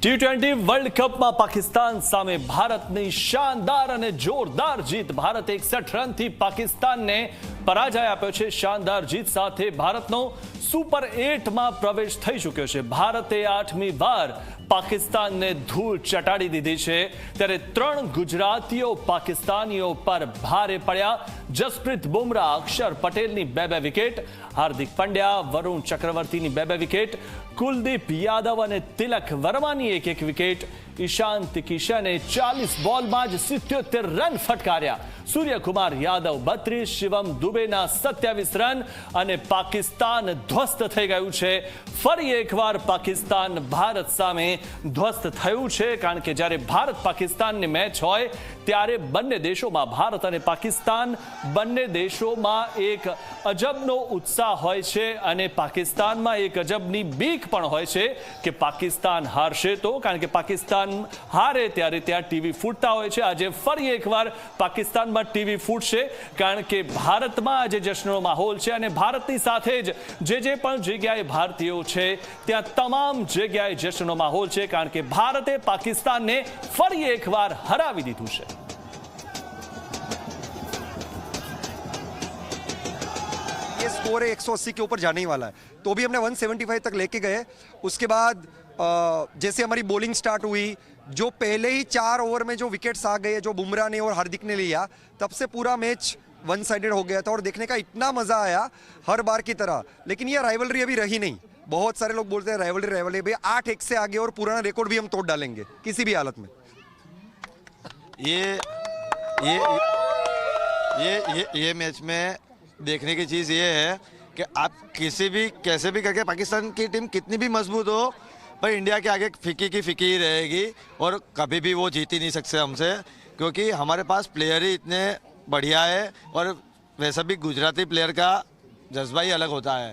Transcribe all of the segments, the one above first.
T20 world કપમાં પાકિસ્તાન સામે ભારતની શાનદાર અને જોરદાર જીત. ભારતે 61 રનથી પાકિસ્તાનને પરાજય આપ્યો છે. શાનદાર જીત સાથે ભારતનો સુપર 8માં પ્રવેશ થઈ ચૂક્યો છે. ભારતે 8મી વાર પાકિસ્તાનને ધૂળ ચટાડી દીધી છે. ત્યારે 3 ગુજરાતીઓ પાકિસ્તાનીઓ પર ભારે પડ્યા. જસપ્રીત બુમરાહ, અક્ષર પટેલની 2 વિકેટ, હાર્દિક પંડ્યા, વરુણ ચક્રવર્તીની 2 વિકેટ, કુલદીપ યાદવ અને તિલક વર્માની 1 વિકેટ. ઈશાંત કિશને 40 બોલમાં જ 77 રન ફટકાર્યા. સૂર્યકુમાર યાદવ 32, શિવમ દુબેના 27 રન અને પાકિસ્તાન ધ્વસ્ત થઈ ગયું છે. ફરી એકવાર પાકિસ્તાન ભારત સામે ધ્વસ્ત થયું છે, કારણ કે જ્યારે ભારત પાકિસ્તાનની મેચ હોય ત્યારે બંને દેશોમાં, ભારત અને પાકિસ્તાન બંને દેશોમાં એક અજબનો ઉત્સાહ હોય છે અને પાકિસ્તાનમાં એક અજબની બીક પણ હોય છે કે પાકિસ્તાન હારશે તો, કારણ કે પાકિસ્તાન હારે ત્યારે ત્યાં ટીવી ફૂટતા હોય છે. આજે ફરી એકવાર પાકિસ્તાનમાં ટીવી ફૂટશે, કારણ કે ભારતમાં આજે જશ્નનો માહોલ છે અને ભારતની સાથે જ જે પણ જગ્યાએ ભારતીયો છે ત્યાં તમામ જગ્યાએ જશ્નનો માહોલ છે, કારણ કે ભારતે પાકિસ્તાનને ફરી એકવાર હરાવી દીધું છે. ये स्कोर है 180 के ऊपर जाने ही वाला है, तो भी हमने 175 तक लेके गए. उसके बाद जैसे हमारी बॉलिंग स्टार्ट हुई, जो पहले ही 4 ओवर में जो विकेट्स आ गए जो बुमराह ने और हार्दिक ने लिया, तब से पूरा मैच वन साइडेड हो गया था और देखने का इतना मजा आया हर बार की तरह. लेकिन ये राइवलरी अभी रही नहीं. बहुत सारे लोग बोलते हैं राइवलरी भाई 8-1 से आगे और पुराना रिकॉर्ड भी हम तोड़ डालेंगे किसी भी हालत में. ये मैच में देखने की चीज़ ये है कि आप कैसे भी करके पाकिस्तान की टीम कितनी भी मजबूत हो, पर इंडिया के आगे फीकी की फीकी ही रहेगी और कभी भी वो जीत ही नहीं सकते हमसे, क्योंकि हमारे पास प्लेयर ही इतने बढ़िया है और वैसा भी गुजराती प्लेयर का जज्बा ही अलग होता है.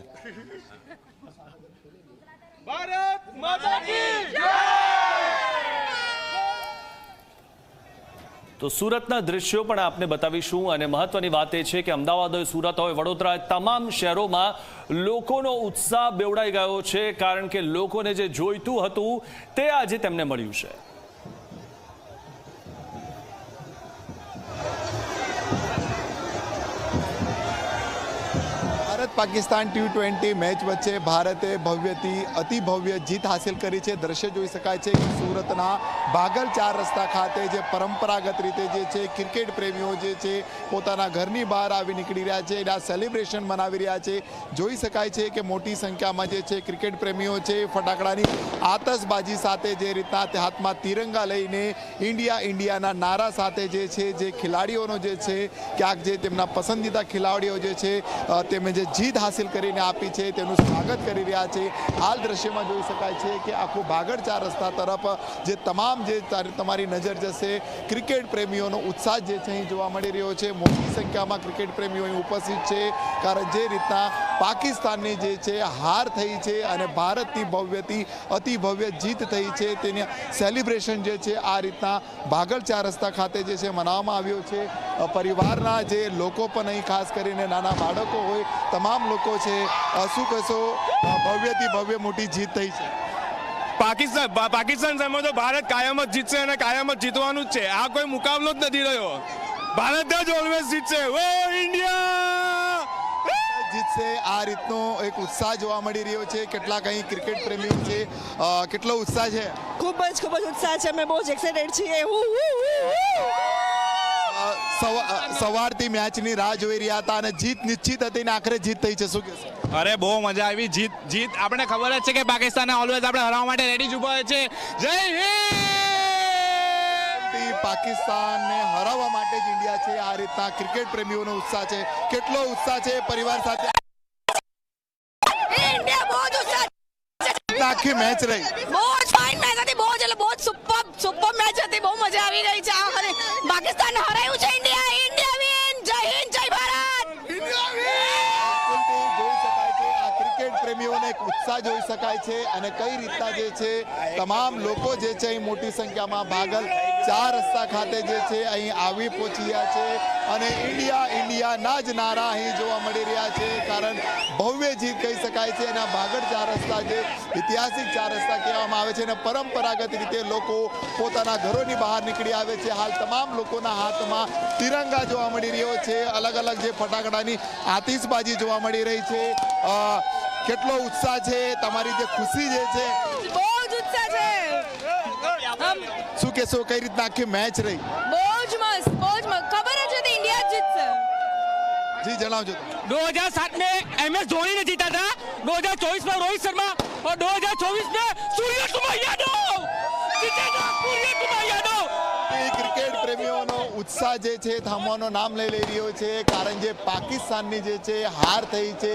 भारत माता की તો સુરતના દ્રશ્યો પણ આપને બતાવીશું અને મહત્વની વાત એ છે કે અમદાવાદ હોય, સુરત હોય, વડોદરા, તમામ શહેરોમાં લોકોનો ઉત્સાહ બેવડાઈ ગયો છે, કારણ કે લોકોને જે જોઈતું હતું તે આજે તેમને મળ્યું છે. ભારત પાકિસ્તાન T20 મેચ વચ્ચે ભારતે ભવ્યથી અતિ ભવ્ય જીત હાંસિલ કરી છે. દ્રશ્ય જોઈ શકાય છે કે સુરતના ભાગલ 4 રસ્તા ખાતે જે પરંપરાગત રીતે જે છે ક્રિકેટ પ્રેમીઓ જે છે પોતાના ઘરની બહાર આવી નીકળી રહ્યા છે, એના સેલિબ્રેશન મનાવી રહ્યા છે. જોઈ શકાય છે કે મોટી સંખ્યામાં જે છે ક્રિકેટ પ્રેમીઓ છે ફટાકડાની આતશબાજી સાથે જે રીતના હાથમાં તિરંગા લઈને ઇન્ડિયાના નારા સાથે જે છે જે ખેલાડીઓનો જે છે ક્યાંક જે તેમના પસંદીદા ખેલાડીઓ જે છે તેમને જે જીત હાસિલ કરીને આપી છે તેનું સ્વાગત કરી રહ્યા છે. હાલ દ્રશ્યમાં જોઈ શકાય છે કે આખું ભાગળ 4 રસ્તા તરફ જે તમામ જે તમારી નજર જશે ક્રિકેટ પ્રેમીઓનો ઉત્સાહ જે છે અહીં જોવા મળી રહ્યો છે. મોટી સંખ્યામાં ક્રિકેટ પ્રેમીઓ અહીં ઉપસ્થિત છે, કારણ જે રીતના પાકિસ્તાનની જે છે હાર થઈ છે અને ભારતની ભવ્યથી અતિ ભવ્ય જીત થઈ છે તેની સેલિબ્રેશન જે છે આ રીતના ભાગળ 4 રસ્તા ખાતે જે છે મનાવવામાં આવ્યો છે. પરિવારના જે લોકો પણ અહીં ખાસ કરીને નાના બાળકો હોય તમામ લોકો છે. શું કહેશો, ભવ્યથી ભવ્ય મોટી જીત થઈ છે? પાકિસ્તાન સામે તો ભારત કાયમ જ જીતશે અને કાયમ જ જીતવાનું જ છે. આ કોઈ મુકાબલો જ નથી રહ્યો. ભારત જ ઓલવેઝ જીતશે. ઓ ઇન્ડિયા જીતશે, આ રીતનો એક ઉત્સાહ જોવા મળી રહ્યો છે. કેટલાક અહીં ક્રિકેટ પ્રેમીઓ છે, કેટલો ઉત્સાહ છે? ખૂબ જ ઉત્સાહ છે. અમે બહુ જ એક્સાઇટેડ છીએ. સવારથી મેચની રાહ જોઈ રહ્યા હતા અને જીત નિશ્ચિત હતી ને આખરે જીત થઈ છે. શું કહેશો? અરે બહુ મજા આવી. જીત આપણે ખબર જ છે કે પાકિસ્તાનને ઓલવેઝ આપણે હરાવવા માટે રેડી જ ઊભા હોય છે. જય હિન્દ. પાકિસ્તાનને હરાવવા માટે જ ઇન્ડિયા છે. આ રીતના ક્રિકેટ પ્રેમીઓનો ઉત્સાહ છે. કેટલો ઉત્સાહ છે પરિવાર સાથે? આખી મેચ રહી બહુ જ ફાઇન મેચ હતી. બહુ જ સુપર મેચ હતી. બહુ મજા આવી રહી છે. પાકિસ્તાન હરાયું છે. India win. જય હિન્દ, જય ભારત. જોઈ શકાય છે આ ક્રિકેટ પ્રેમીઓને એક ઉત્સાહ જોઈ શકાય છે અને કઈ રીતના જે છે તમામ લોકો જે છે અહીં મોટી સંખ્યામાં ભાગલ 4 રસ્તા ખાતે જે છે અહીં આવી પહોંચ્યા છે અને ઇન્ડિયા ઇન્ડિયાના જ નારા અહીં જોવા મળી રહ્યા છે, કારણ ભવ્ય જીત કહી શકાય છે. અને ભાગળ 4 રસ્તા જે ઐતિહાસિક 4 રસ્તા કહેવામાં આવે છે અને પરંપરાગત રીતે લોકો પોતાના ઘરોની બહાર નીકળી આવે છે. હાલ તમામ લોકોના હાથમાં તિરંગા જોવા મળી રહ્યો છે, અલગ અલગ જે ફટાકડાની આતિશબાજી જોવા મળી રહી છે. કેટલો ઉત્સાહ છે, તમારી જે ખુશી જે છે, બહુ જ ઉત્સાહ છે. શું કહેશો, કઈ રીતના આખી મેચ રહી? બહુ જ મસ્ત, બહુ જ મસ્ત. ખબર જ હતી इंडिया જીતશે. જી જણાવજો. 2007 में MS धोनी ने जीता था, 2024 में रोहित शर्मा और 2024 में सूर्य कुमार यादव जीतेगा. सूर्य कुमार यादव. ક્રિકેટ પ્રેમીઓનો ઉત્સાહ જે છે થાંભવાનું નામ લઈ રહ્યો છે, કારણ જે પાકિસ્તાનની જે છે હાર થઈ છે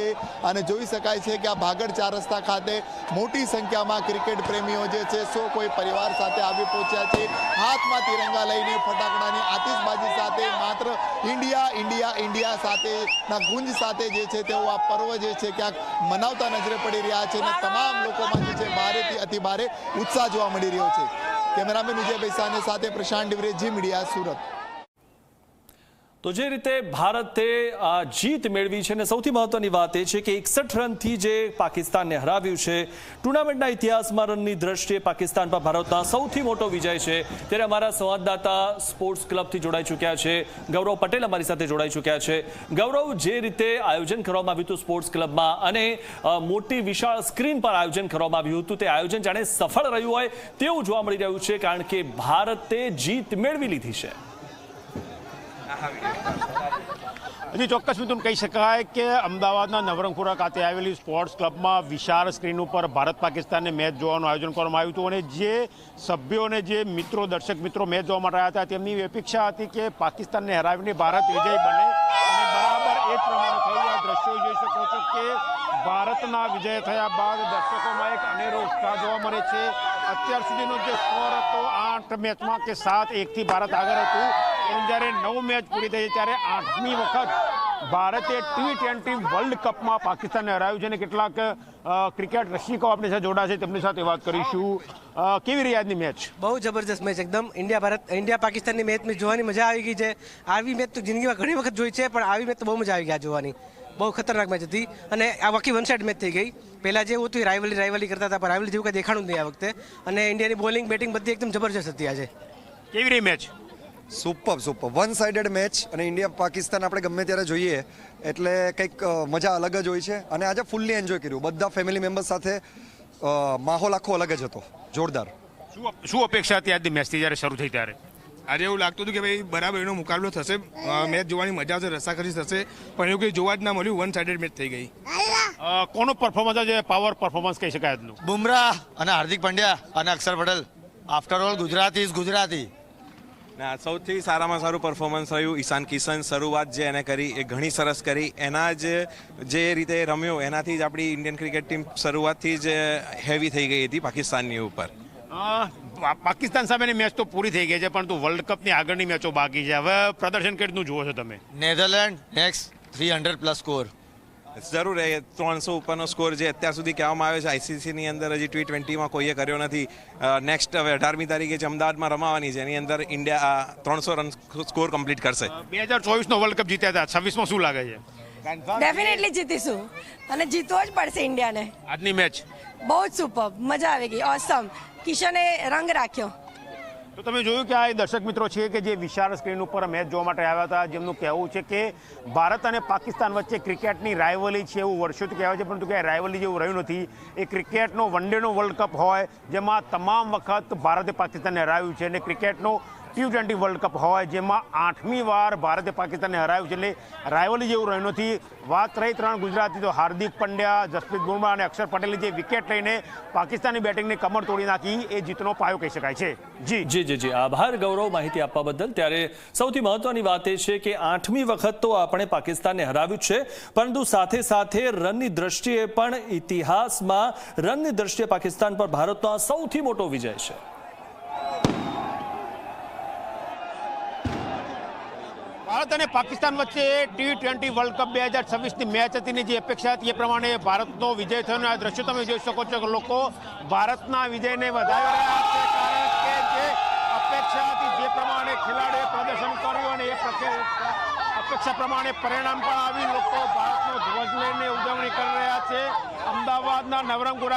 અને જોઈ શકાય છે કે આ ભાગળ 4 રસ્તા ખાતે મોટી સંખ્યામાં ક્રિકેટ પ્રેમીઓ જે છે કોઈ પરિવાર સાથે આવી પહોંચ્યા છે, હાથમાં તિરંગા લઈને ફટાકડાની આતિશબાજી સાથે માત્ર ઇન્ડિયા ઇન્ડિયા ઇન્ડિયા સાથેના ગુંજ સાથે જે છે તેઓ આ પર્વ જે છે ક્યાંક મનાવતા નજરે પડી રહ્યા છે અને તમામ લોકોમાં જે છે ભારેથી અતિ ભારે ઉત્સાહ જોવા મળી રહ્યો છે. કેમેરામેન વિજય પૈસાને સાથે પ્રશાંત ડિવરે, જી મીડિયા, સુરત. તો જે રીતે ભારતે આ જીત મેળવી છે અને સૌથી મહત્વની વાત એ છે કે 61 રનથી જે પાકિસ્તાનને હરાવ્યું છે, ટુર્નામેન્ટના ઇતિહાસમાં રનની દ્રષ્ટિએ પાકિસ્તાન પર ભારતનો સૌથી મોટો વિજય છે. ત્યારે અમારા સંવાદદાતા સ્પોર્ટ્સ ક્લબથી જોડાઈ ચૂક્યા છે, ગૌરવ પટેલ અમારી સાથે જોડાઈ ચૂક્યા છે. ગૌરવ, જે રીતે આયોજન કરવામાં આવ્યું હતું સ્પોર્ટ્સ ક્લબમાં અને મોટી વિશાળ સ્ક્રીન પર આયોજન કરવામાં આવ્યું હતું, તે આયોજન જાણે સફળ રહ્યું હોય તેવું જોવા મળી રહ્યું છે, કારણ કે ભારતે જીત મેળવી લીધી છે. હજી ચોક્કસ મિથુન કહી શકાય કે અમદાવાદના નવરંગપુરા ખાતે આવેલી સ્પોર્ટ્સ ક્લબમાં વિશાળ સ્ક્રીન ઉપર ભારત પાકિસ્તાનને મેચ જોવાનું આયોજન કરવામાં આવ્યું હતું અને જે સભ્યોને, જે મિત્રો, દર્શક મિત્રો મેચ જોવા માટે આવ્યા હતા, તેમની અપેક્ષા હતી કે પાકિસ્તાનને હરાવીને ભારત વિજય બને અને બરાબર એ જ પ્રમાણે થયું. આ દ્રશ્યો જોઈ શકો છો કે ભારતના વિજય થયા બાદ દર્શકોમાં એક અનેરો ઉત્સાહ જોવા મળે છે. અત્યાર સુધીનો જે સ્કોર હતો 8 મેચમાં કે 7-1થી ભારત આગળ હતું, જ્યારે 9 મેચ પૂરી થઈ ત્યારે 8મી વખત ભારતે T20 વર્લ્ડ કપમાં પાકિસ્તાનને હરાવ્યું છે અને કેટલાક ક્રિકેટ રસિકો આપણી સાથે જોડા છે, તેમની સાથે વાત કરીશું. કેવી રહી આજની મેચ? બહુ જબરજસ્ત મેચ, એકદમ ઇન્ડિયા પાકિસ્તાનની મેચ જોવાની મજા આવી ગઈ છે. આવી મેચ તો જિંદગીમાં ઘણી વખત જોઈ છે, પણ આવી મેચ તો બહુ મજા આવી ગઈ જોવાની. બહુ ખતરનાક મેચ હતી અને આ આખી વન સાઇડ મેચ થઈ ગઈ. પહેલાં જેવું હતું રાઇવલી કરતા હતા, પણ રાઇવલી જેવું કંઈ દેખાણું નહીં આ વખતે. અને ઇન્ડિયાની બોલિંગ બેટિંગ બધી એકદમ જબરજસ્ત હતી આજે. કેવી રહી match? Super one sided match અને ઇન્ડિયા પાકિસ્તાન આપણે ગમે ત્યારે જોઈએ એટલે કંઈક મજા અલગ જ હોય છે અને આજે ફૂલ્લી એન્જોય કર્યું બધા ફેમિલી મેમ્બર્સ સાથે. માહોલ આખો અલગ જ હતો, જોરદાર. શું અપેક્ષા હતી આજની મેચથી જ્યારે શરૂ થઈ ત્યારે? આજે એવું લાગતું હતું કે ભાઈ બરાબર એનો મુકાબલો થશે, મેચ જોવાની મજા આવશે, રસાખરી થશે, પણ એવું કંઈ જોવા જ ના મળ્યું. વન સાઇડેડ મેચ થઈ ગઈ. કોનો પરફોર્મન્સ આજે પાવર પરફોર્મન્સ કહી શકાય આજનું? બુમરાહ અને હાર્દિક પંડ્યા અને Akshar Patel. After all Gujarati is Gujarati. ના, સૌથી સારામાં સારું પરફોર્મન્સ રહ્યું ઈશાન કિશન. શરૂઆત જે એને કરી એ ઘણી સરસ કરી. એના જ જે રીતે રમ્યો એનાથી જ આપણી ઇન્ડિયન ક્રિકેટ ટીમ શરૂઆતથી જ હેવી થઈ ગઈ હતી પાકિસ્તાનની ઉપર. પાકિસ્તાન સામેની મેચ તો પૂરી થઈ ગઈ છે, પરંતુ વર્લ્ડ કપની આગળની મેચો બાકી છે. હવે પ્રદર્શન કેટલું જુઓ છો તમે? Netherland next 300+ score. જરૂર એ 300 ઉપરનો સ્કોર જે અત્યાર સુધી કહેવામાં આવે છે આઈસીસીની અંદર હજી T20માં કોઈએ કર્યો નથી. નેક્સ્ટ હવે 18મી તારીખે જે અમદાવાદમાં રમાવાની છે એની અંદર ઇન્ડિયા 300 રન સ્કોર કમ્પ્લીટ કરશે. 2024નો વર્લ્ડ કપ જીત્યા હતા, 26માં શું લાગે છે? ડેફિનેટલી જીતીશું અને જીતવો જ પડશે ઇન્ડિયાને. આજની મેચ બહુ જ સુપર, મજા આવી ગઈ, ઓસમ. કિશને રંગ રાખ્યો. તો તમે જોયું કે આ દર્શક મિત્રો છે કે જે વિશાળ સ્ક્રીન ઉપર મેચ જોવા માટે આવ્યા હતા, જેમનું કહેવું છે કે ભારત અને પાકિસ્તાન વચ્ચે ક્રિકેટની રાઇવલી છે એવું વર્ષોથી કહેવાય છે, પરંતુ કે રાઇવલી જેવું રહ્યું નથી. એ ક્રિકેટનો વન ડેનો વર્લ્ડ કપ હોય જેમાં તમામ વખત ભારતે પાકિસ્તાનને હરાવ્યું છે અને ક્રિકેટનો T20 વર્લ્ડ કપ હોય જેમાં 8મી વાર ભારતે પાકિસ્તાનને હરાવ્યું છે, એટલે રાઇવલી જેવું રહ્યું નથી. વાત રહી 3 ગુજરાતી, તો હાર્દિક પંડ્યા, જસપ્રીત બુમરાહ અને અક્ષર પટેલની જે વિકેટ લઈને પાકિસ્તાની બેટિંગની કમર તોડી નાખી, એ જીતનો પાયો કહી શકાય છે. જી આભાર ગૌરવ માહિતી આપવા બદલ. ત્યારે સૌથી મહત્વની વાત એ છે કે 8મી વખત તો આપણે પાકિસ્તાનને હરાવ્યું છે, પરંતુ સાથે સાથે રનની દ્રષ્ટિએ પણ ઇતિહાસમાં રનની દ્રષ્ટિએ પાકિસ્તાન પર ભારતનો આ સૌથી મોટો વિજય છે. ભારત અને પાકિસ્તાન વચ્ચે T20 વર્લ્ડ કપ 2026ની મેચ હતી, જે અપેક્ષા હતી એ પ્રમાણે ભારતનો વિજય થયો. આ દ્રશ્યો તમે જોઈ શકો છો કે લોકો ભારતના વિજયને વધાવી રહ્યા છે, કારણ કે જે અપેક્ષા હતી જે પ્રમાણે ખેલાડીઓએ પ્રદર્શન કર્યું અને એ અપેક્ષા પ્રમાણે પરિણામ પણ આવી. લોકો ભારતનો ધ્વજ લઈને ઉજવણી કરી રહ્યા છે. અમદાવાદના નવરંગપુરા